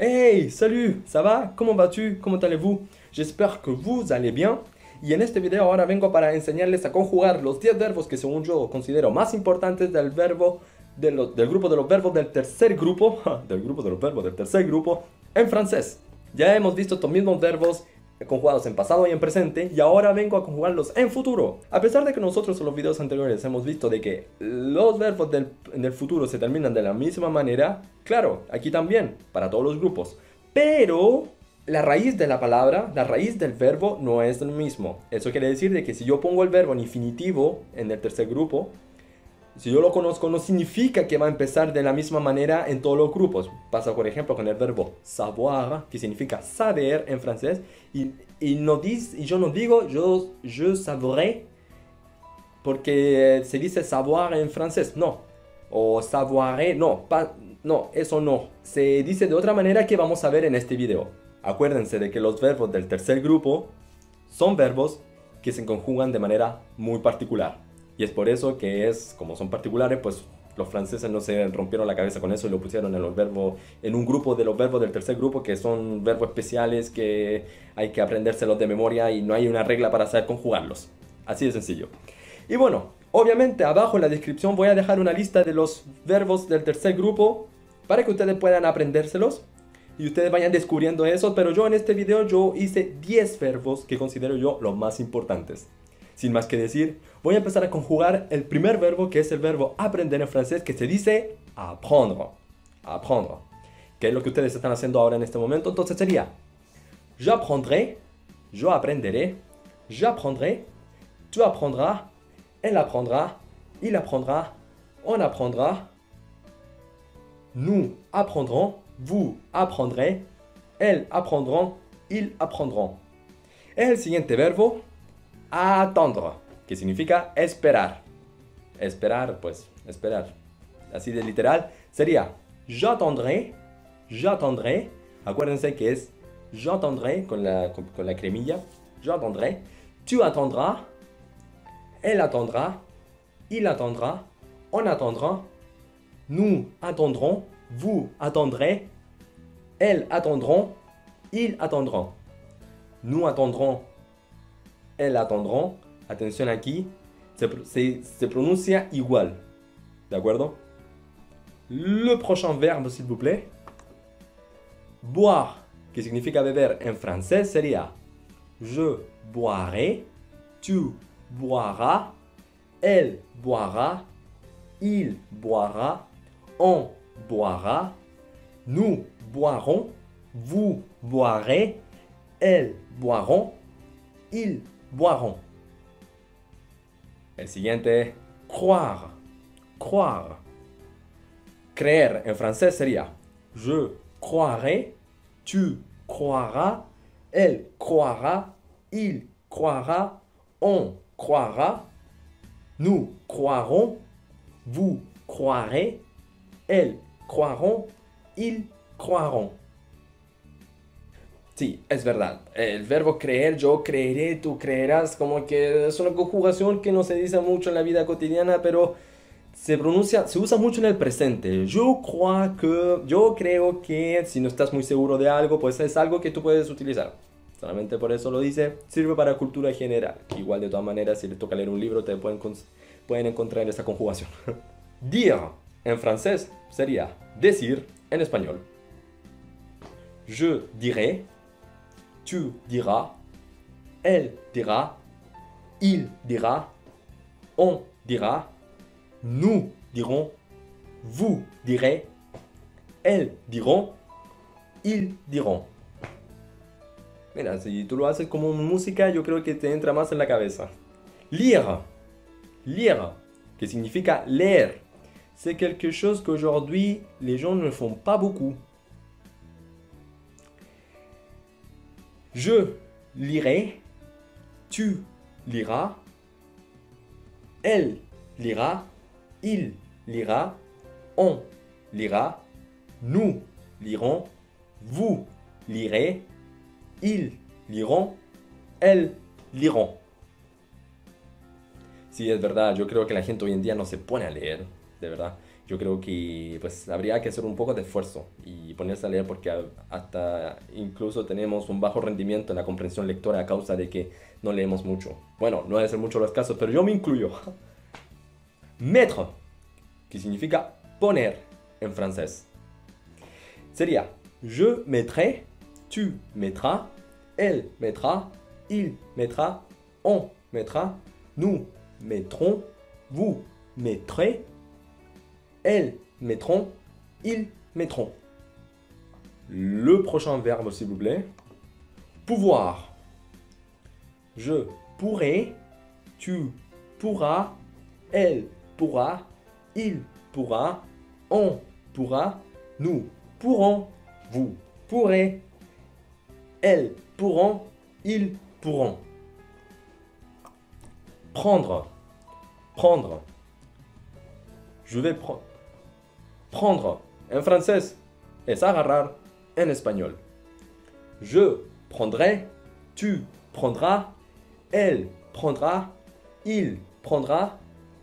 Hey, salut, ¿ça va? ¿Cómo vas-tu? ¿Cómo allez-vous? J'espère que vous allez bien. Y en este video ahora vengo para enseñarles a conjugar los 10 verbos que según yo considero más importantes del verbo del grupo de los verbos del tercer grupo, del grupo de los verbos del tercer grupo en francés. Ya hemos visto estos mismos verbos conjugados en pasado y en presente y ahora vengo a conjugarlos en futuro. A pesar de que nosotros en los videos anteriores hemos visto de que los verbos del futuro se terminan de la misma manera, claro, aquí también, para todos los grupos. Pero la raíz de la palabra, la raíz del verbo no es lo mismo. Eso quiere decir de que si yo pongo el verbo en infinitivo en el tercer grupo, si yo lo conozco no significa que va a empezar de la misma manera en todos los grupos. Pasa por ejemplo con el verbo savoir, que significa saber en francés, y yo no digo je savourais, porque se dice savoir en francés, no. O savoir, no, no, eso no. Se dice de otra manera que vamos a ver en este video. Acuérdense de que los verbos del tercer grupo son verbos que se conjugan de manera muy particular. Y es por eso que como son particulares, pues los franceses no se rompieron la cabeza con eso y lo pusieron en un grupo de los verbos del tercer grupo, que son verbos especiales que hay que aprendérselos de memoria y no hay una regla para saber conjugarlos. Así de sencillo. Y bueno, obviamente abajo en la descripción voy a dejar una lista de los verbos del tercer grupo para que ustedes puedan aprendérselos y ustedes vayan descubriendo eso, pero yo en este video yo hice 10 verbos que considero yo los más importantes. Sin más que decir, voy a empezar a conjugar el primer verbo, que es el verbo aprender en francés, que se dice apprendre. Apprendre. Que es lo que ustedes están haciendo ahora en este momento. Entonces sería j'apprendrai, yo aprenderé, j'apprendrai, tu apprendras, elle apprendra, il apprendra, on apprendra, nous apprendrons, vous apprendrez, elles apprendront, ils apprendront. El siguiente verbo, attendre, que significa esperar. Esperar, pues, esperar. Así de literal, sería j'attendrai, j'attendrai. Acuérdense que es j'attendrai con la cremilla. J'attendrai, tu attendras, elle attendra, il attendra, on attendra, nous attendrons, vous attendrez, elles attendront, ils attendront. Nous attendrons, elles attendront. Atención aquí, se pronuncia igual. ¿De acuerdo? Le prochain verbe, s'il vous plaît. Boire, que significa beber en francés, sería je boirai, tu boiras, elle boira, il boira, on boira, nous boirons, vous boirez, elles boiront, ils boiront. El siguiente, croire. Croire. Creer en francés sería je croirai, tu croiras, elle croira, il croira, on croira, nous croirons, vous croirez, elles croiront, ils croiront. Sí, es verdad. El verbo creer, yo creeré, tú creerás, como que es una conjugación que no se dice mucho en la vida cotidiana, pero se usa mucho en el presente. Yo creo que, si no estás muy seguro de algo, pues es algo que tú puedes utilizar. Solamente por eso lo dice, sirve para cultura general. Igual de todas maneras, si les toca leer un libro, te pueden encontrar esa conjugación. Dire en francés sería decir en español. Je dirai, tu diras, elle dira, il dira, on dira, nous dirons, vous direz, elles diront, ils diront. Mira, si tú lo haces como música, yo creo que te entra más en la cabeza. Lire, lire, que significa leer. C'est quelque chose qu'aujourd'hui, les gens ne font pas beaucoup. Je lirai, tu liras, elle lira, il lira, on lira, nous lirons, vous lirez, ils liront, elles liront. Sí, es verdad, yo creo que la gente hoy en día no se pone a leer, de verdad. yo creo que pues habría que hacer un poco de esfuerzo y ponerse a leer porque hasta incluso tenemos un bajo rendimiento en la comprensión lectora a causa de que no leemos mucho. Bueno, no debe ser mucho los casos, pero yo me incluyo. Mettre, que significa poner en francés. Sería je mettrai, tu mettras, elle mettra, il mettra, on mettra, nous mettrons, vous mettrez, elles mettront, ils mettront. Le prochain verbe, s'il vous plaît. Pouvoir. Je pourrai, tu pourras, elle pourra, il pourra, on pourra, nous pourrons, vous pourrez, elles pourront, ils pourront. Prendre. Prendre. Je vais prendre en français es agarrar en espagnol. Je prendrai, tu prendras, elle prendra, il prendra,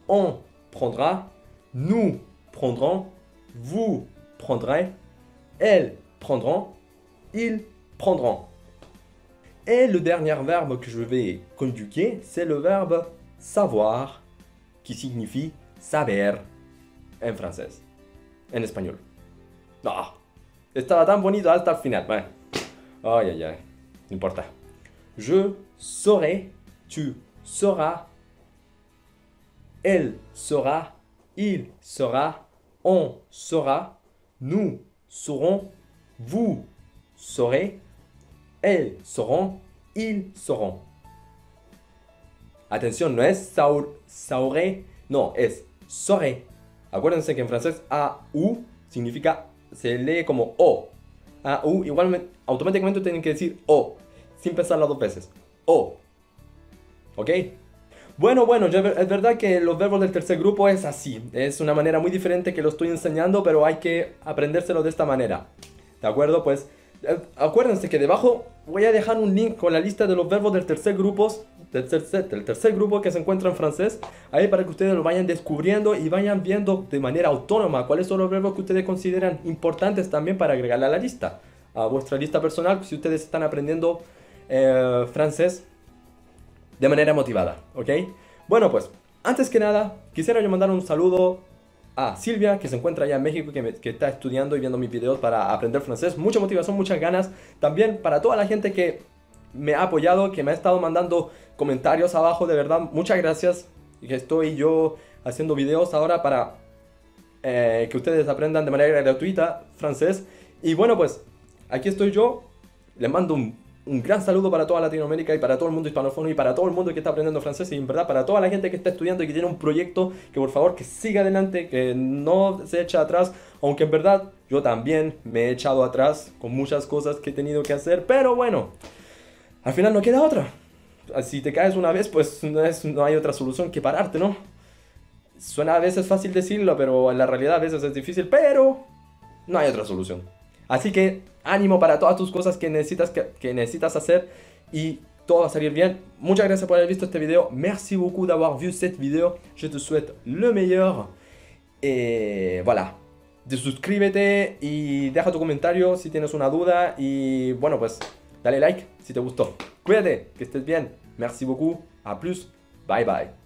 on prendra, nous prendrons, vous prendrez, elles prendront, ils prendront. Et le dernier verbe que je vais conjuguer, c'est le verbe savoir, qui signifie saber en français, en espagnol. Ah, estaba tan bonito hasta el final. Bueno. Ay, ay, ay, no importa. Je saurai, tu sauras, elle saura, il saura, on saura, nous saurons, vous saurez, elles sauront, ils sauront. Atención, no es sauré, no, es sauré. Acuérdense que en francés A-U significa, se lee como O. A-U, igualmente, automáticamente tienen que decir O, sin pensarla dos veces. O. ¿Ok? Bueno, es verdad que los verbos del tercer grupo es así. Es una manera muy diferente que lo estoy enseñando, pero hay que aprendérselo de esta manera. ¿De acuerdo? Pues acuérdense que debajo voy a dejar un link con la lista de los verbos del tercer grupo, del tercer grupo que se encuentra en francés, ahí para que ustedes lo vayan descubriendo y vayan viendo de manera autónoma cuáles son los verbos que ustedes consideran importantes también para agregarle a la lista, a vuestra lista personal, si ustedes están aprendiendo francés de manera motivada, ¿ok? Bueno, pues, antes que nada, quisiera yo mandar un saludo a Silvia, que se encuentra allá en México, que está estudiando y viendo mis videos para aprender francés. Mucha motivación, muchas ganas. También para toda la gente que me ha apoyado, que me ha estado mandando comentarios abajo, de verdad, muchas gracias. Que estoy yo haciendo videos ahora para que ustedes aprendan de manera gratuita francés. Y bueno, pues, aquí estoy yo. Les mando un gran saludo para toda Latinoamérica y para todo el mundo hispanófono y para todo el mundo que está aprendiendo francés y en verdad para toda la gente que está estudiando y que tiene un proyecto, que por favor que siga adelante, que no se eche atrás, aunque en verdad yo también me he echado atrás con muchas cosas que he tenido que hacer, pero bueno, al final no queda otra. Si te caes una vez, pues no hay otra solución que pararte, ¿no? Suena a veces fácil decirlo, pero en la realidad a veces es difícil, pero no hay otra solución. Así que ánimo para todas tus cosas que necesitas hacer y todo va a salir bien. Muchas gracias por haber visto este video. Merci beaucoup d'avoir vu cette vidéo. Je te souhaite le meilleur. Et voilà. Suscríbete y deja tu comentario si tienes una duda. Y bueno, pues dale like si te gustó. Cuídate, que estés bien. Merci beaucoup. A plus. Bye bye.